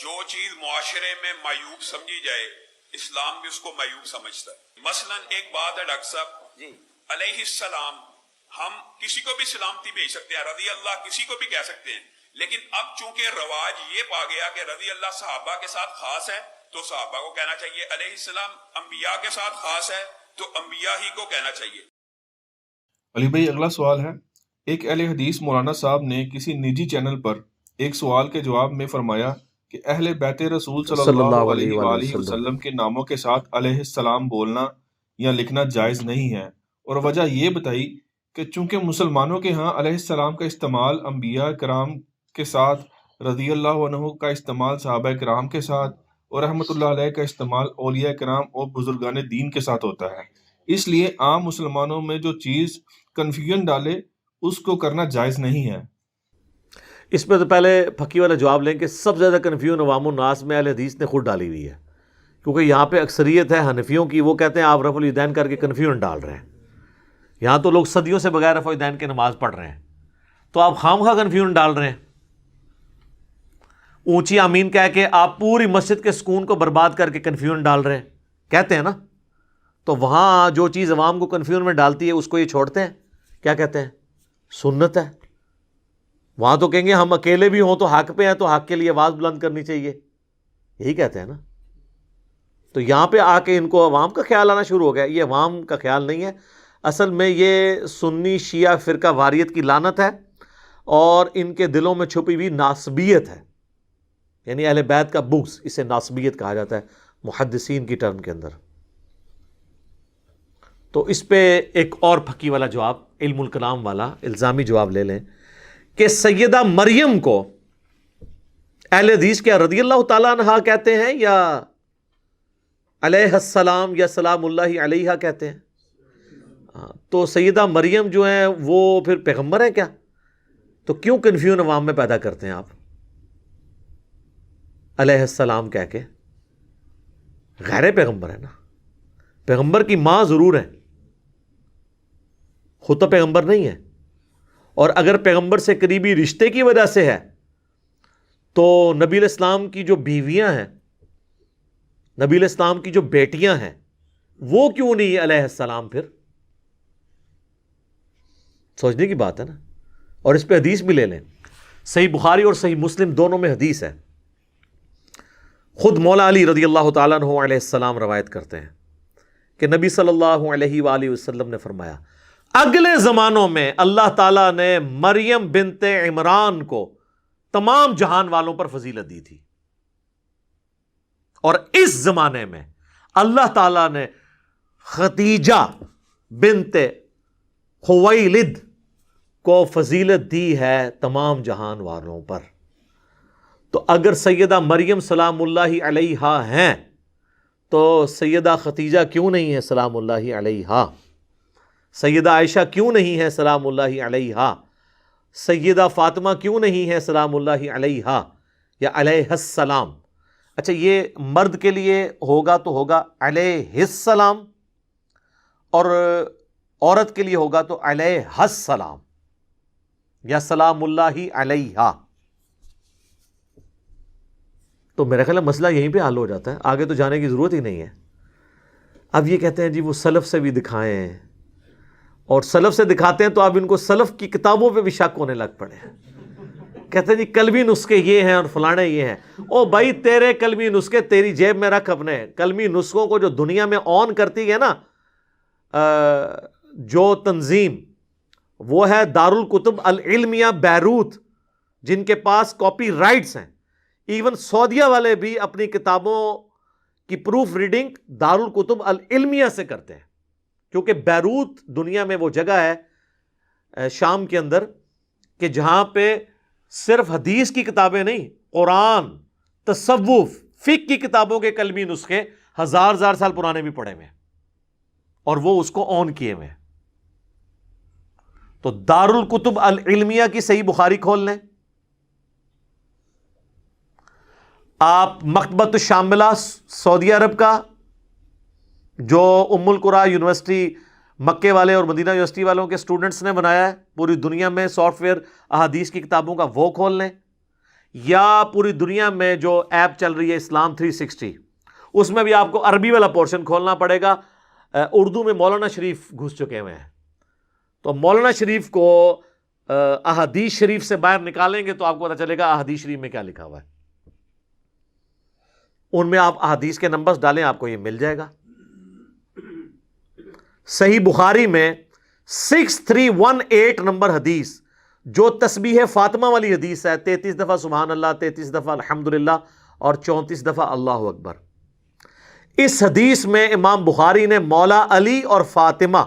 جو چیز معاشرے میں معیوب سمجھی جائے اسلام بھی اس کو معیوب سمجھتا ہے. مثلا ایک بات ہے ڈاکٹر صاحب جی، علیہ السلام ہم کسی کو بھی سلامتی بھیج سکتے ہیں، رضی اللہ کسی کو بھی کہہ سکتے ہیں، لیکن اب چونکہ رواج یہ پا گیا کہ رضی اللہ صحابہ کے ساتھ خاص ہے تو صحابہ کو کہنا چاہیے، علیہ السلام انبیاء کے ساتھ خاص ہے تو انبیاء ہی کو کہنا چاہیے. علی بھائی اگلا سوال ہے، ایک اہل حدیث مولانا صاحب نے کسی نجی چینل پر ایک سوال کے جواب میں فرمایا کہ اہل بیت رسول صلی اللہ علیہ وآلہ وسلم کے ناموں کے ساتھ علیہ السلام بولنا یا لکھنا جائز نہیں ہے، اور وجہ یہ بتائی کہ چونکہ مسلمانوں کے ہاں علیہ السلام کا استعمال انبیاء کرام کے ساتھ، رضی اللہ عنہ کا استعمال صحابہ کرام کے ساتھ، اور رحمۃ اللہ علیہ کا استعمال اولیاء کرام اور بزرگان دین کے ساتھ ہوتا ہے، اس لیے عام مسلمانوں میں جو چیز کنفیوژن ڈالے اس کو کرنا جائز نہیں ہے. اس میں تو پہلے پھکی والا جواب لیں کہ سب سے زیادہ کنفیوژن عوام الناس میں اہل حدیث نے خود ڈالی ہوئی ہے، کیونکہ یہاں پہ اکثریت ہے حنفیوں کی، وہ کہتے ہیں آپ رفع الیدین کر کے کنفیوژن ڈال رہے ہیں. یہاں تو لوگ صدیوں سے بغیر رفع الیدین کے نماز پڑھ رہے ہیں، تو آپ خواہ کنفیوژن ڈال رہے ہیں. اونچی آمین کہہ کے آپ پوری مسجد کے سکون کو برباد کر کے کنفیوژن ڈال رہے ہیں، کہتے ہیں نا. تو وہاں جو چیز عوام کو کنفیوژن میں ڈالتی ہے اس کو یہ چھوڑتے ہیں، کیا کہتے ہیں؟ سنت ہے. وہاں تو کہیں گے ہم اکیلے بھی ہوں تو حق پہ ہیں تو حق کے لیے آواز بلند کرنی چاہیے، یہی کہتے ہیں نا. تو یہاں پہ آ کے ان کو عوام کا خیال آنا شروع ہو گیا. یہ عوام کا خیال نہیں ہے، اصل میں یہ سنی شیعہ فرقہ واریت کی لعنت ہے اور ان کے دلوں میں چھپی ہوئی ناسبیت ہے، یعنی اہل بیت کا بغض، اسے ناسبیت کہا جاتا ہے محدثین کی ٹرم کے اندر. تو اس پہ ایک اور پھکی والا جواب، علم الکلام والا الزامی جواب لے لیں کہ سیدہ مریم کو اہل حدیث کیا رضی اللہ تعالیٰ عنہا کہتے ہیں یا علیہ السلام یا سلام اللہ علیہا کہتے ہیں؟ تو سیدہ مریم جو ہیں وہ پھر پیغمبر ہیں کیا؟ تو کیوں کنفیوژن عوام میں پیدا کرتے ہیں آپ علیہ السلام کہہ کے؟ غیر پیغمبر ہے نا، پیغمبر کی ماں ضرور ہے، خود تو پیغمبر نہیں ہے. اور اگر پیغمبر سے قریبی رشتے کی وجہ سے ہے تو نبی علیہ السلام کی جو بیویاں ہیں، نبی علیہ السلام کی جو بیٹیاں ہیں، وہ کیوں نہیں علیہ السلام؟ پھر سوچنے کی بات ہے نا. اور اس پہ حدیث بھی لے لیں، صحیح بخاری اور صحیح مسلم دونوں میں حدیث ہے. خود مولا علی رضی اللہ تعالیٰ عنہ علیہ السلام روایت کرتے ہیں کہ نبی صلی اللہ علیہ وآلہ وسلم نے فرمایا اگلے زمانوں میں اللہ تعالیٰ نے مریم بنت عمران کو تمام جہان والوں پر فضیلت دی تھی، اور اس زمانے میں اللہ تعالیٰ نے خدیجہ بنت خویلد کو فضیلت دی ہے تمام جہان والوں پر. تو اگر سیدہ مریم سلام اللہ علیہا ہیں تو سیدہ خدیجہ کیوں نہیں ہے سلام اللہ علیہا؟ سیدہ عائشہ کیوں نہیں ہے سلام اللہ علیہا؟ سیدہ فاطمہ کیوں نہیں ہے سلام اللہ علیہا یا علیہ السلام؟ اچھا یہ مرد کے لیے ہوگا تو ہوگا علیہ السلام، اور عورت کے لیے ہوگا تو علیہ السلام یا سلام اللہ علیہا. تو میرا خیال ہے مسئلہ یہیں پہ حل ہو جاتا ہے، آگے تو جانے کی ضرورت ہی نہیں ہے. اب یہ کہتے ہیں جی وہ سلف سے بھی دکھائیں، اور سلف سے دکھاتے ہیں تو اب ان کو سلف کی کتابوں پہ بھی شک ہونے لگ پڑے ہیں. کہتے ہیں جی قلبی نسخے یہ ہیں اور فلانے یہ ہیں. او بھائی تیرے قلبی نسخے تیری جیب میں رکھ اپنے. قلبی نسخوں کو جو دنیا میں آن کرتی ہے نا جو تنظیم، وہ ہے دارالکتب العلمیہ بیروت، جن کے پاس کاپی رائٹس ہیں. ایون سعودیہ والے بھی اپنی کتابوں کی پروف ریڈنگ دارالکتب العلمیہ سے کرتے ہیں، کیونکہ بیروت دنیا میں وہ جگہ ہے شام کے اندر کہ جہاں پہ صرف حدیث کی کتابیں نہیں، قرآن، تصوف، فقہ کی کتابوں کے قلمی نسخے ہزار سال پرانے بھی پڑے ہوئے ہیں اور وہ اس کو آن کیے ہوئے ہیں. تو دارالکتب العلمیہ کی صحیح بخاری کھول لیں آپ، مکتبۃ الشاملہ سعودی عرب کا جو ام القرا یونیورسٹی مکے والے اور مدینہ یونیورسٹی والوں کے اسٹوڈنٹس نے بنایا ہے، پوری دنیا میں سافٹ ویئر احادیث کی کتابوں کا، وہ کھول لیں. یا پوری دنیا میں جو ایپ چل رہی ہے اسلام 360، اس میں بھی آپ کو عربی والا پورشن کھولنا پڑے گا. اردو میں مولانا شریف گھس چکے ہوئے ہیں، تو مولانا شریف کو احادیث شریف سے باہر نکالیں گے تو آپ کو پتہ چلے گا احادیث شریف میں کیا لکھا ہوا ہے. ان میں آپ احادیث کے نمبرز ڈالیں، آپ کو یہ مل جائے گا. صحیح بخاری میں 6318 نمبر حدیث جو تسبیح فاطمہ والی حدیث ہے، 33 دفعہ سبحان اللہ، 33 دفعہ الحمدللہ اور 34 دفعہ اللہ اکبر. اس حدیث میں امام بخاری نے مولا علی اور فاطمہ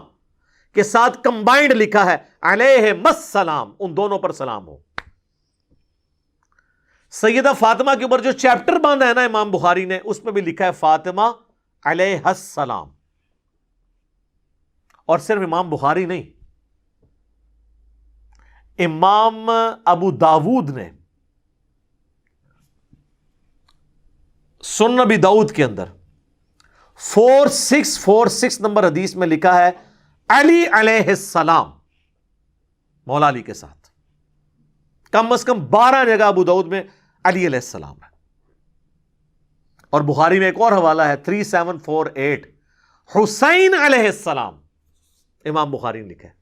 کے ساتھ کمبائنڈ لکھا ہے علیہم السلام، ان دونوں پر سلام ہو. سیدہ فاطمہ کے اوپر جو چیپٹر باندھا ہے نا امام بخاری نے، اس میں بھی لکھا ہے فاطمہ علیہ السلام. اور صرف امام بخاری نہیں، امام ابو داود نے سنن ابی داؤد کے اندر 4646 نمبر حدیث میں لکھا ہے علی علیہ السلام، مولا علی کے ساتھ. کم از کم 12 جگہ ابو داؤد میں علی علیہ السلام ہے. اور بخاری میں ایک اور حوالہ ہے 3748 حسین علیہ السلام، امام بخاری نے لکھا ہے.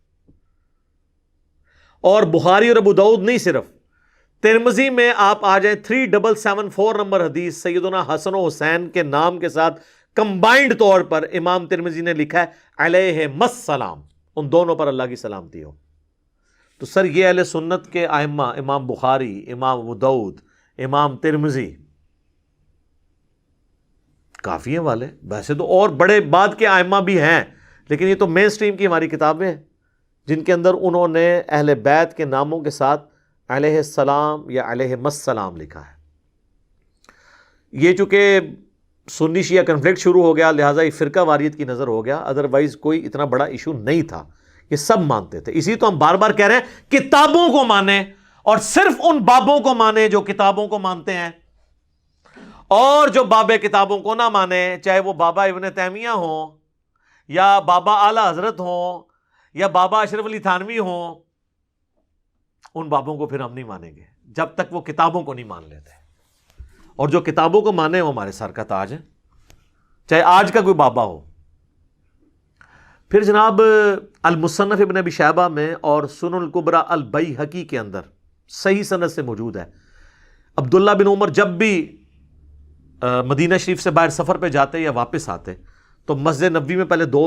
اور بخاری اور ابو داؤد نہیں، صرف ترمذی میں آپ آ جائیں 3774 نمبر حدیث سیدنا حسن و حسین کے نام کے ساتھ کمبائنڈ طور پر امام ترمذی نے لکھا ہے علیہم السلام، ان دونوں پر اللہ کی سلامتی ہو. تو سر یہ اہل سنت کے ائمہ، امام بخاری، امام ابو داؤد، امام ترمذی، کافی ہیں والے. ویسے تو اور بڑے بعد کے ائمہ بھی ہیں، لیکن یہ تو مین سٹریم کی ہماری کتابیں ہیں جن کے اندر انہوں نے اہل بیت کے ناموں کے ساتھ علیہ السلام یا علیہم السلام لکھا ہے. یہ چونکہ سنی شیعہ کنفلکٹ شروع ہو گیا، لہٰذا یہ فرقہ واریت کی نظر ہو گیا، ادروائز کوئی اتنا بڑا ایشو نہیں تھا، یہ سب مانتے تھے. اسی تو ہم بار بار کہہ رہے ہیں کتابوں کو مانیں، اور صرف ان بابوں کو مانیں جو کتابوں کو مانتے ہیں، اور جو بابے کتابوں کو نہ مانیں، چاہے وہ بابا ابن تیمیہ ہوں یا بابا اعلیٰ حضرت ہوں یا بابا اشرف علی تھانوی ہوں، ان بابوں کو پھر ہم نہیں مانیں گے جب تک وہ کتابوں کو نہیں مان لیتے. اور جو کتابوں کو مانے وہ ہمارے سر کا تاج ہے، چاہے آج کا کوئی بابا ہو. پھر جناب المصنف ابن ابی شیبہ میں اور سنن الکبریٰ البیہقی کے اندر صحیح سند سے موجود ہے، عبداللہ بن عمر جب بھی مدینہ شریف سے باہر سفر پہ جاتے یا واپس آتے تو مسجد نبوی میں پہلے 2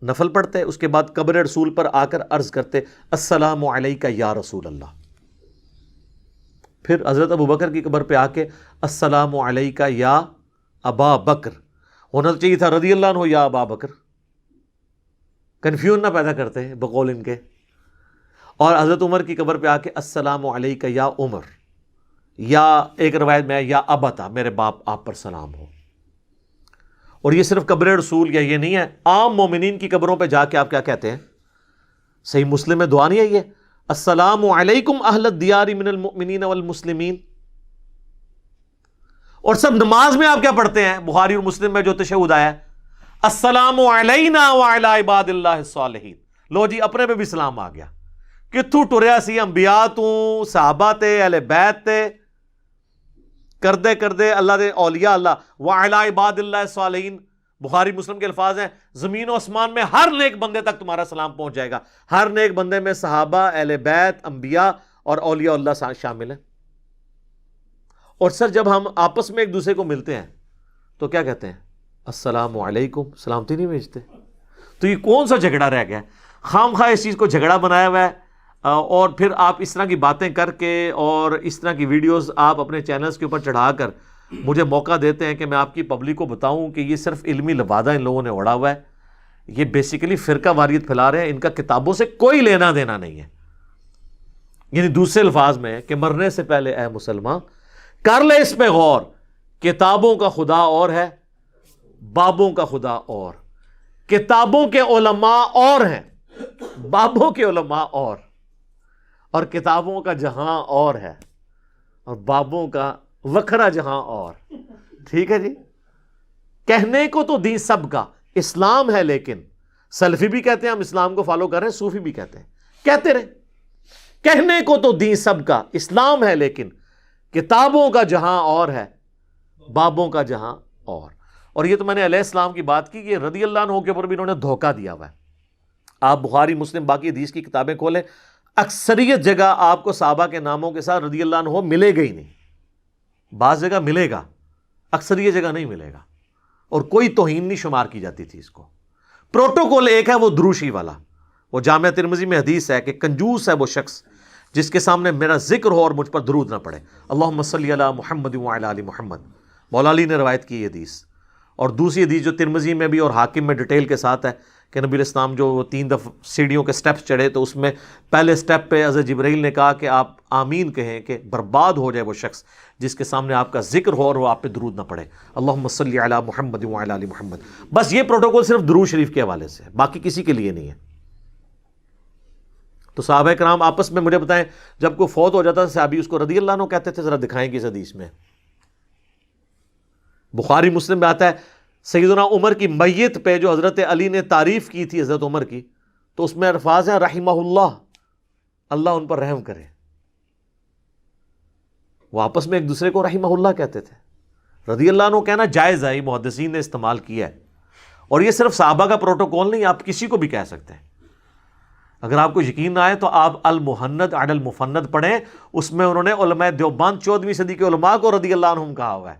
نفل پڑھتے، اس کے بعد قبر رسول پر آ کر عرض کرتے السلام علیکہ یا رسول اللہ. پھر حضرت ابو بکر کی قبر پہ آ کے السلام علیکہ یا ابا بکر، ہونا چاہیے تھا رضی اللہ عنہ یا ابا بکر، کنفیوژن نہ پیدا کرتے بقول ان کے. اور حضرت عمر کی قبر پہ آ کے السلام علیکہ یا عمر، یا ایک روایت میں یا ابتا، میرے باپ آپ پر سلام ہو. اور یہ صرف قبر رسول یا یہ نہیں ہے، عام مومنین کی قبروں پہ جا کے آپ کیا کہتے ہیں؟ صحیح مسلم میں دعا نہیں ہے یہ السلام علیکم اہل الدیار من المؤمنین والمسلمین. اور سب نماز میں آپ کیا پڑھتے ہیں؟ بخاری اور مسلم میں جو تشہد آیا ہے السلام علینا وعلی عباد اللہ الصالحین. لو جی اپنے پہ بھی سلام آ گیا. کتھوں ٹریا سی انبیاء تو صحابہ تے اہل بیت تے کردے کردے اللہ دے اولیاء اللہ وعلی عباد اللہ الصالحین. بخاری مسلم کے الفاظ ہیں زمین و آسمان میں ہر نیک بندے تک تمہارا سلام پہنچ جائے گا. ہر نیک بندے میں صحابہ، اہل بیت، انبیاء اور اولیاء اللہ شامل ہیں. اور سر جب ہم آپس میں ایک دوسرے کو ملتے ہیں تو کیا کہتے ہیں؟ السلام علیکم، سلامتی نہیں بھیجتے. تو یہ کون سا جھگڑا رہ گیا ہے؟ خام خواہ اس چیز کو جھگڑا بنایا ہوا ہے. اور پھر آپ اس طرح کی باتیں کر کے اور اس طرح کی ویڈیوز آپ اپنے چینلز کے اوپر چڑھا کر مجھے موقع دیتے ہیں کہ میں آپ کی پبلک کو بتاؤں کہ یہ صرف علمی لبادہ ان لوگوں نے اڑا ہوا ہے. یہ بیسیکلی فرقہ واریت پھیلا رہے ہیں، ان کا کتابوں سے کوئی لینا دینا نہیں ہے. یعنی دوسرے الفاظ میں کہ مرنے سے پہلے اے مسلمان کر لے اس پہ غور، کتابوں کا خدا اور ہے، بابوں کا خدا اور. کتابوں کے علماء اور ہیں، بابوں کے علماء اور کتابوں کا جہاں اور ہے اور بابوں کا وکھرا جہاں اور. ٹھیک ہے جی. کہنے کو تو دین سب کا اسلام ہے، لیکن سلفی بھی کہتے ہیں ہم اسلام کو فالو کر رہے ہیں، صوفی بھی کہتے ہیں، کہتے رہے. کہنے کو تو دین سب کا اسلام ہے، لیکن کتابوں کا جہاں اور ہے، بابوں کا جہاں اور یہ تو میں نے علیہ السلام کی بات کی کہ رضی اللہ عنہ کے اوپر بھی انہوں نے دھوکہ دیا ہوا ہے. آپ بخاری مسلم باقی حدیث کی کتابیں کھولیں، اکثریت جگہ آپ کو صحابہ کے ناموں کے ساتھ رضی اللہ عنہ ملے گا ہی نہیں. بعض جگہ ملے گا، اکثریت جگہ نہیں ملے گا، اور کوئی توہین نہیں شمار کی جاتی تھی اس کو. پروٹوکول ایک ہے وہ دروشی والا، وہ جامعہ ترمذی میں حدیث ہے کہ کنجوس ہے وہ شخص جس کے سامنے میرا ذکر ہو اور مجھ پر درود نہ پڑے. اللہم صلی علی محمد وعلی آل محمد. مولا علی نے روایت کی یہ حدیث. اور دوسری حدیث جو ترمذی میں بھی اور حاکم میں ڈیٹیل کے ساتھ ہے کہ نبی علیہ السلام جو 3 دفعہ سیڑھیوں کے سٹیپس چڑھے تو اس میں پہلے سٹیپ پہ حضرت جبرائیل نے کہا کہ آپ آمین کہیں کہ برباد ہو جائے وہ شخص جس کے سامنے آپ کا ذکر ہو اور وہ آپ پہ درود نہ پڑے. اللہم صلی علی محمد وعلی آل محمد. بس یہ پروٹوکول صرف درود شریف کے حوالے سے ہے، باقی کسی کے لیے نہیں ہے. تو صحابہ کرام آپس میں مجھے بتائیں جب کوئی فوت ہو جاتا تھا صحابی اس کو رضی اللہ عنہ کہتے تھے؟ ذرا دکھائیں گے اس حدیث میں. بخاری مسلم میں آتا ہے سیدنا عمر کی میت پہ جو حضرت علی نے تعریف کی تھی حضرت عمر کی، تو اس میں الفاظ ہیں رحمہ اللہ، اللہ ان پر رحم کرے. وہ آپس میں ایک دوسرے کو رحمہ اللہ کہتے تھے. رضی اللہ عنہ کہنا جائز ہے، محدثین نے استعمال کیا ہے. اور یہ صرف صحابہ کا پروٹوکول نہیں، آپ کسی کو بھی کہہ سکتے ہیں. اگر آپ کو یقین نہ آئے تو آپ المحند علی المفند پڑھیں، اس میں انہوں نے علماء دیوبند 14ویں صدی کے علماء کو رضی اللہ عنہم کہا ہوا ہے.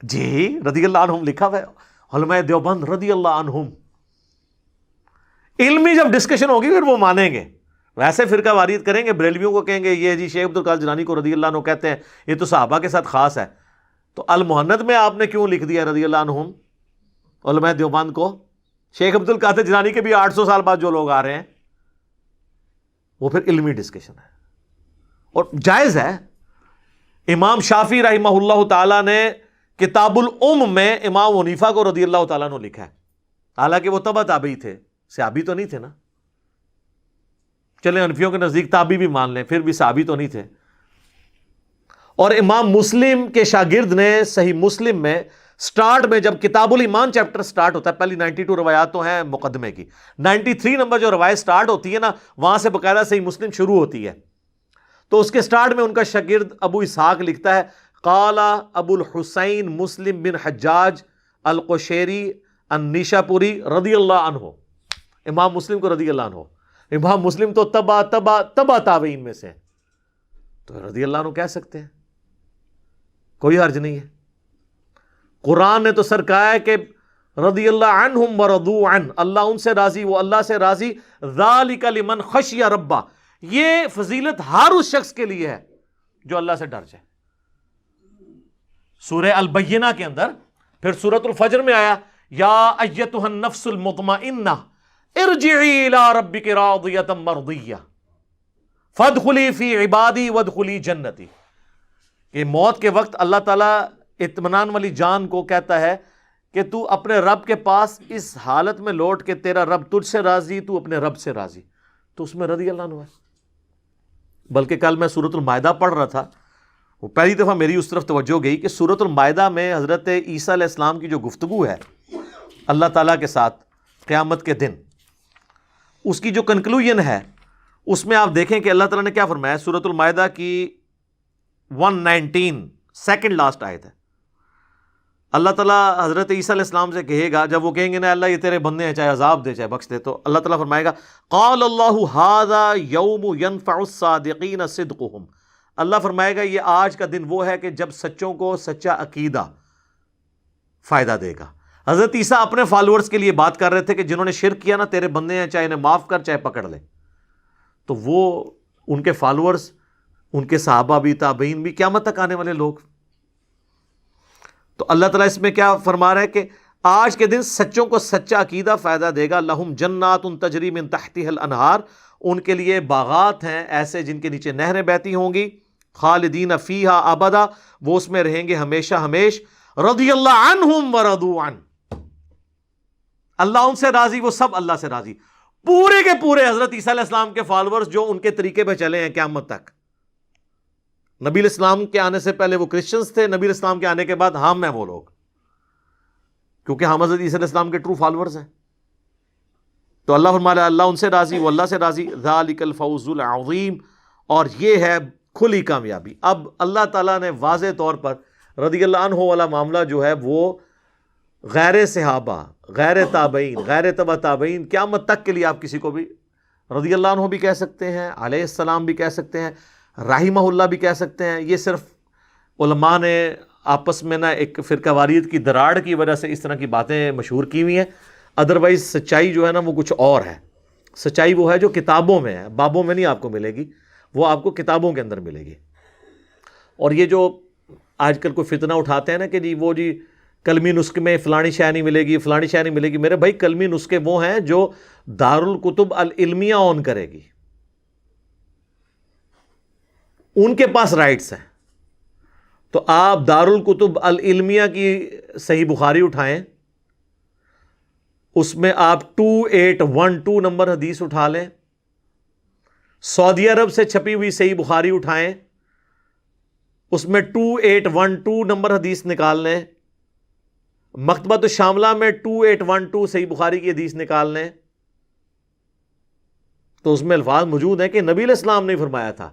جی رضی اللہ عنہم لکھا ہوا ہے، علماء دیوبند رضی اللہ عنہم. علمی جب ڈسکشن ہوگی پھر وہ مانیں گے. ویسے فرقہ واریت کریں گے، بریلویوں کو کہیں گے یہ جی شیخ عبد القادر جیلانی کو رضی اللہ عنہ کہتے ہیں، یہ تو صحابہ کے ساتھ خاص ہے. تو المحند میں آپ نے کیوں لکھ دیا رضی اللہ عنہم علماء دیوبند کو؟ شیخ عبد القادر جیلانی کے بھی 800 سال بعد جو لوگ آ رہے ہیں، وہ پھر علمی ڈسکشن ہے اور جائز ہے. امام شافعی رحمہ اللہ تعالیٰ نے کتاب الام میں امام حنیفہ کو رضی اللہ تعالیٰ نے لکھا ہے، حالانکہ وہ تبع تابعی تھے، صحابی تو نہیں تھے نا. چلیں حنفیوں کے نزدیک تابعی بھی مان لیں، پھر بھی صحابی تو نہیں تھے. اور امام مسلم کے شاگرد نے صحیح مسلم میں سٹارٹ میں جب کتاب الایمان چیپٹر سٹارٹ ہوتا ہے، پہلی 92 روایات تو ہیں مقدمے کی، 93 نمبر جو روایت سٹارٹ ہوتی ہے نا وہاں سے باقاعدہ صحیح مسلم شروع ہوتی ہے. تو اس کے سٹارٹ میں ان کا شاگرد ابو اسحاق لکھتا ہے قال ابو الحسین مسلم بن حجاج القشیری النیشاپوری رضی اللہ عنہ. امام مسلم کو رضی اللہ عنہ، امام مسلم تو تبع تابعین میں سے، تو رضی اللہ عنہ کہہ سکتے ہیں، کوئی حرج نہیں ہے. قرآن نے تو سر کہا ہے کہ رضی اللہ عنہم ورضوا عنہ، اللہ ان سے راضی وہ اللہ سے راضی. ذالک لمن خشی ربہ، یہ فضیلت ہر اس شخص کے لیے ہے جو اللہ سے ڈر جائے. سورہ البینہ کے اندر پھر سورۃ الفجر میں آیا یا ایتھا النفس المطمئنہ ارجعی الی ربک راضیۃ مرضیہ فادخلی فی عبادی وادخلی جنتی. کہ موت کے وقت اللہ تعالیٰ اطمینان والی جان کو کہتا ہے کہ تو اپنے رب کے پاس اس حالت میں لوٹ کہ تیرا رب تجھ سے راضی، تو اپنے رب سے راضی. تو اس میں رضی اللہ عنہ ہے. بلکہ کل میں سورۃ المائدہ پڑھ رہا تھا، وہ پہلی دفعہ میری اس طرف توجہ گئی کہ سورۃ المائدہ میں حضرت عیسیٰ علیہ السلام کی جو گفتگو ہے اللہ تعالیٰ کے ساتھ قیامت کے دن، اس کی جو کنکلوژن ہے اس میں آپ دیکھیں کہ اللہ تعالیٰ نے کیا فرمایا. سورۃ المائدہ کی 119 سیکنڈ لاسٹ آیت ہے. اللہ تعالیٰ حضرت عیسیٰ علیہ السلام سے کہے گا، جب وہ کہیں گے نا اللہ یہ تیرے بندے ہیں، چاہے عذاب دے چاہے بخش دے، تو اللہ تعالیٰ فرمائے گا قال اللہ ھذا یوم ینفع الصادقین صدقہم. اللہ فرمائے گا یہ آج کا دن وہ ہے کہ جب سچوں کو سچا عقیدہ فائدہ دے گا. حضرت عیسیٰ اپنے فالوورز کے لیے بات کر رہے تھے کہ جنہوں نے شرک کیا نا تیرے بندے ہیں، چاہے انہیں معاف کر چاہے پکڑ لے. تو وہ ان کے فالوورز، ان کے صحابہ بھی، تابعین بھی، قیامت تک آنے والے لوگ. تو اللہ تعالیٰ اس میں کیا فرما رہا ہے کہ آج کے دن سچوں کو سچا عقیدہ فائدہ دے گا. لہم جنات تجری من تحتها الانہار، ان کے لیے باغات ہیں ایسے جن کے نیچے نہریں بہتی ہوں گی. خالدین فیہا ابدا، وہ اس میں رہیں گے ہمیشہ ہمیش. رضی اللہ عنہم ورضوا عنہ، اللہ ان سے راضی وہ سب اللہ سے راضی. پورے کے پورے حضرت عیسیٰ علیہ السلام کے فالورز جو ان کے طریقے پہ چلے ہیں قیامت تک. نبی علیہ السلام کے آنے سے پہلے وہ کرسچنز تھے، نبی علیہ السلام کے آنے کے بعد ہم ہیں وہ لوگ، کیونکہ ہم حضرت عیسیٰ علیہ السلام کے ٹرو فالورز ہیں. تو اللہ فرمایا اللہ ان سے راضی وہ اللہ سے راضی. ذالک الفوز العظیم، اور یہ ہے کھلی کامیابی. اب اللہ تعالیٰ نے واضح طور پر رضی اللہ عنہ والا معاملہ جو ہے وہ غیر صحابہ، غیر تابعین، غیر تبع تابعین، قیامت تک کے لیے آپ کسی کو بھی رضی اللہ عنہ بھی کہہ سکتے ہیں، علیہ السلام بھی کہہ سکتے ہیں، رحمہ اللہ بھی کہہ سکتے ہیں. یہ صرف علماء نے آپس میں نا ایک فرقہ واریت کی دراڑ کی وجہ سے اس طرح کی باتیں مشہور کی ہوئی ہیں. ادروائز سچائی جو ہے نا وہ کچھ اور ہے. سچائی وہ ہے جو کتابوں میں ہے، بابوں میں نہیں آپ کو ملے گی، وہ آپ کو کتابوں کے اندر ملے گی. اور یہ جو آج کل کوئی فتنہ اٹھاتے ہیں نا کہ جی وہ جی کلمی نسخے میں فلانی شے نہیں ملے گی، فلانی شے نہیں ملے گی. میرے بھائی کلمی نسخے وہ ہیں جو دارالکتب العلمیہ اون کرے گی، ان کے پاس رائٹس ہیں. تو آپ دارالکتب العلمیہ کی صحیح بخاری اٹھائیں، اس میں آپ 2812 نمبر حدیث اٹھا لیں. سعودی عرب سے چھپی ہوئی صحیح بخاری اٹھائیں، اس میں 2812 نمبر حدیث نکال لیں. مکتبۃ الشاملہ میں 2812 صحیح بخاری کی حدیث نکال لیں، تو اس میں الفاظ موجود ہیں کہ نبی علیہ السلام نے فرمایا تھا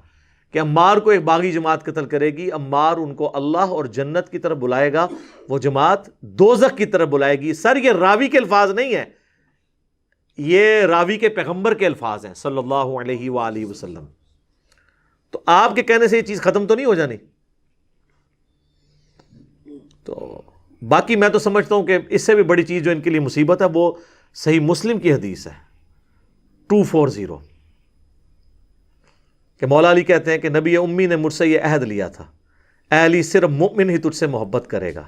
کہ عمار کو ایک باغی جماعت قتل کرے گی، عمار ان کو اللہ اور جنت کی طرف بلائے گا، وہ جماعت دوزخ کی طرف بلائے گی. سر یہ راوی کے الفاظ نہیں ہیں، یہ راوی کے پیغمبر کے الفاظ ہیں صلی اللہ علیہ وآلہ وسلم. تو آپ کے کہنے سے یہ چیز ختم تو نہیں ہو جانی. تو باقی میں تو سمجھتا ہوں کہ اس سے بھی بڑی چیز جو ان کے لیے مصیبت ہے وہ صحیح مسلم کی حدیث ہے 240 کہ مولا علی کہتے ہیں کہ نبی امی نے مجھ سے یہ عہد لیا تھا، اے علی صرف مومن ہی تجھ سے محبت کرے گا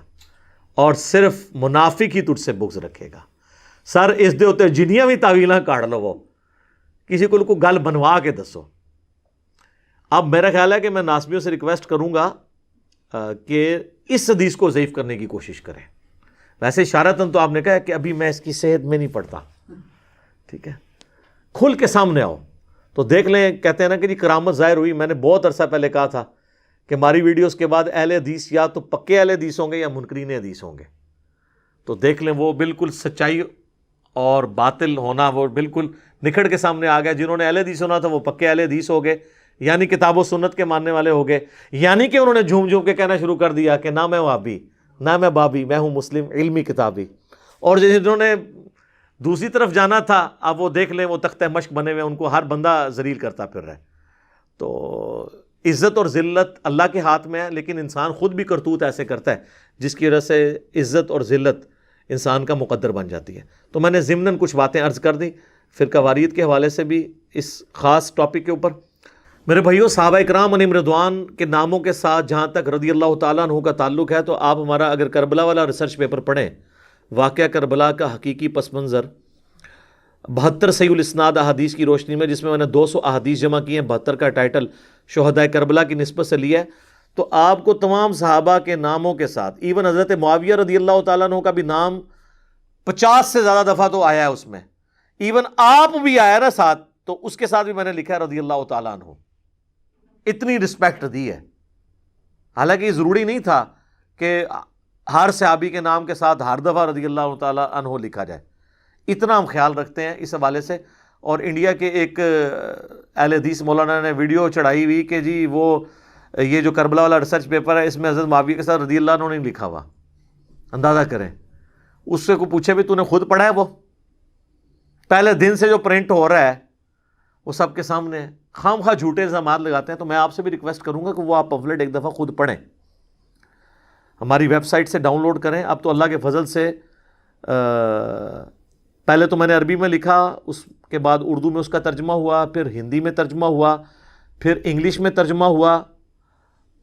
اور صرف منافق ہی تجھ سے بغض رکھے گا. سر اس دے ہوتے جنیاں بھی تعویلاں کاٹ لو، وہ کسی کو گل بنوا کے دسو. اب میرا خیال ہے کہ میں ناسبیوں سے ریکویسٹ کروں گا کہ اس حدیث کو ضعیف کرنے کی کوشش کریں. ویسے اشارتاً تو آپ نے کہا کہ ابھی میں اس کی صحت میں نہیں پڑھتا، ٹھیک ہے، کھل کے سامنے آؤ تو دیکھ لیں. کہتے ہیں نا کہ جی کرامت ظاہر ہوئی. میں نے بہت عرصہ پہلے کہا تھا کہ ہماری ویڈیوز کے بعد اہل حدیث یا تو پکے اہل حدیث ہوں گے یا منکرین حدیث ہوں گے. تو دیکھ لیں وہ بالکل سچائی اور باطل ہونا وہ بالکل نکھڑ کے سامنے آ گیا. جنہوں نے اہل حدیث ہونا تھا وہ پکے اہل حدیث ہو گئے، یعنی کتاب و سنت کے ماننے والے ہو گئے. یعنی کہ انہوں نے جھوم جھوم کے کہنا شروع کر دیا کہ نہ میں وہابی، نہ میں بابی، میں ہوں مسلم علمی کتابی. اور جنہوں نے دوسری طرف جانا تھا اب وہ دیکھ لیں وہ تختہ مشق بنے ہوئے، ان کو ہر بندہ ذلیل کرتا پھر رہا ہے. تو عزت اور ذلت اللہ کے ہاتھ میں ہے، لیکن انسان خود بھی کرتوت ایسے کرتا ہے جس کی وجہ سے عزت اور ذلت انسان کا مقدر بن جاتی ہے. تو میں نے ضمناً کچھ باتیں عرض کر دیں فرقہ واریت کے حوالے سے بھی اس خاص ٹاپک کے اوپر. میرے بھائیو، صحابہ اکرام علیہم رضوان کے ناموں کے ساتھ جہاں تک رضی اللہ تعالیٰ عنہ کا تعلق ہے، تو آپ ہمارا اگر کربلا والا ریسرچ پیپر پڑھیں، واقعہ کربلا کا حقیقی پس منظر 72 صحیح الاسناد احادیث کی روشنی میں، جس میں نے 200 احادیث جمع کی ہیں، 72 کا ٹائٹل شہداء کربلا کی نسبت سے لیا ہے، تو آپ کو تمام صحابہ کے ناموں کے ساتھ ایون حضرت معاویہ رضی اللہ تعالیٰ عنہ کا بھی نام 50 سے زیادہ دفعہ تو آیا ہے اس میں. ایون آپ بھی آیا نا ساتھ، تو اس کے ساتھ بھی میں نے لکھا ہے رضی اللہ تعالیٰ عنہ. اتنی رسپیکٹ دی ہے. حالانکہ یہ ضروری نہیں تھا کہ ہر صحابی کے نام کے ساتھ ہر دفعہ رضی اللہ تعالیٰ عنہ لکھا جائے. اتنا ہم خیال رکھتے ہیں اس حوالے سے. اور انڈیا کے ایک اہل حدیث مولانا نے ویڈیو چڑھائی ہوئی کہ جی وہ یہ جو کربلا والا ریسرچ پیپر ہے اس میں حضرت معاویہ کے ساتھ رضی اللہ عنہ نہیں لکھا ہوا. اندازہ کریں، اس سے کو پوچھے بھی تو نے خود پڑھا ہے؟ وہ پہلے دن سے جو پرنٹ ہو رہا ہے وہ سب کے سامنے ہے. خام خواہ جھوٹے الزامات لگاتے ہیں. تو میں آپ سے بھی ریکویسٹ کروں گا کہ وہ آپ پمفلٹ ایک دفعہ خود پڑھیں، ہماری ویب سائٹ سے ڈاؤن لوڈ کریں. اب تو اللہ کے فضل سے پہلے تو میں نے عربی میں لکھا، اس کے بعد اردو میں اس کا ترجمہ ہوا، پھر ہندی میں ترجمہ ہوا، پھر انگلش میں ترجمہ ہوا،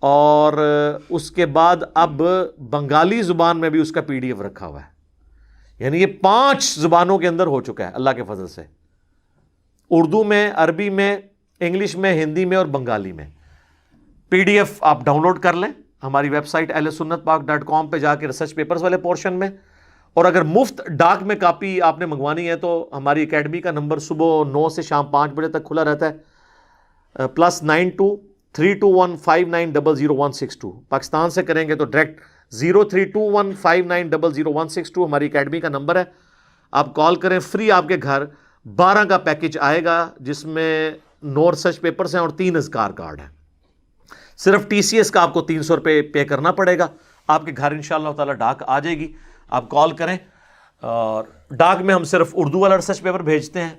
اور اس کے بعد اب بنگالی زبان میں بھی اس کا PDF رکھا ہوا ہے. یعنی یہ 5 زبانوں کے اندر ہو چکا ہے اللہ کے فضل سے، اردو میں، عربی میں، انگلش میں، ہندی میں اور بنگالی میں. PDF آپ ڈاؤن لوڈ کر لیں ہماری ویب سائٹ ahlsunnatpak.com پہ جا کے ریسرچ پیپرز والے پورشن میں. اور اگر مفت ڈاک میں کاپی آپ نے منگوانی ہے تو ہماری اکیڈمی کا نمبر صبح 9 سے شام 5 بجے تک کھلا رہتا ہے، +923215900162. پاکستان سے کریں گے تو ڈائریکٹ 032159000162 ہماری اکیڈمی کا نمبر ہے. آپ کال کریں، فری آپ کے گھر 12 کا پیکج آئے گا، جس میں 9 ریسرچ پیپرز ہیں اور 3 اذکار کارڈ ہیں. صرف TCS کا آپ کو 300 روپے پے کرنا پڑے گا، آپ کے گھر انشاءاللہ تعالیٰ ڈاک آ جائے گی، آپ کال کریں. اور ڈاک میں ہم صرف اردو والا ریسرچ پیپر بھیجتے ہیں،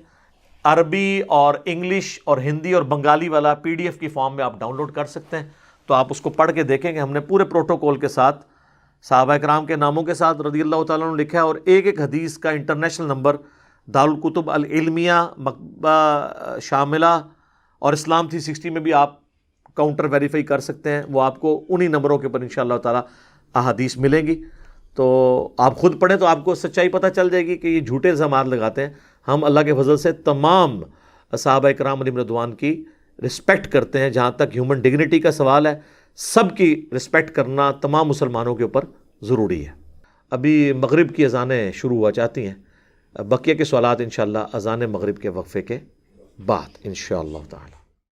عربی اور انگلش اور ہندی اور بنگالی والا PDF کی فارم میں آپ ڈاؤن لوڈ کر سکتے ہیں. تو آپ اس کو پڑھ کے دیکھیں کہ ہم نے پورے پروٹوکول کے ساتھ صحابہ کرام کے ناموں کے ساتھ رضی اللہ تعالیٰ عنہ لکھا ہے، اور ایک ایک حدیث کا انٹرنیشنل نمبر دارالکتب العلمیہ مکتبہ شاملہ اور اسلام 360 میں بھی آپ کاؤنٹر ویریفائی کر سکتے ہیں، وہ آپ کو انہی نمبروں کے اوپر انشاءاللہ تعالیٰ احادیث ملیں گی. تو آپ خود پڑھیں تو آپ کو سچائی پتہ چل جائے گی کہ یہ جھوٹے الزامات لگاتے ہیں. ہم اللہ کے فضل سے تمام صحابہ کرام علیہم رضوان کی رسپیکٹ کرتے ہیں. جہاں تک ہیومن ڈگنیٹی کا سوال ہے، سب کی رسپیکٹ کرنا تمام مسلمانوں کے اوپر ضروری ہے. ابھی مغرب کی اذانیں شروع ہوا چاہتی ہیں، بقیہ کے سوالات انشاءاللہ اذان مغرب کے وقفے کے بعد انشاءاللہ تعالی.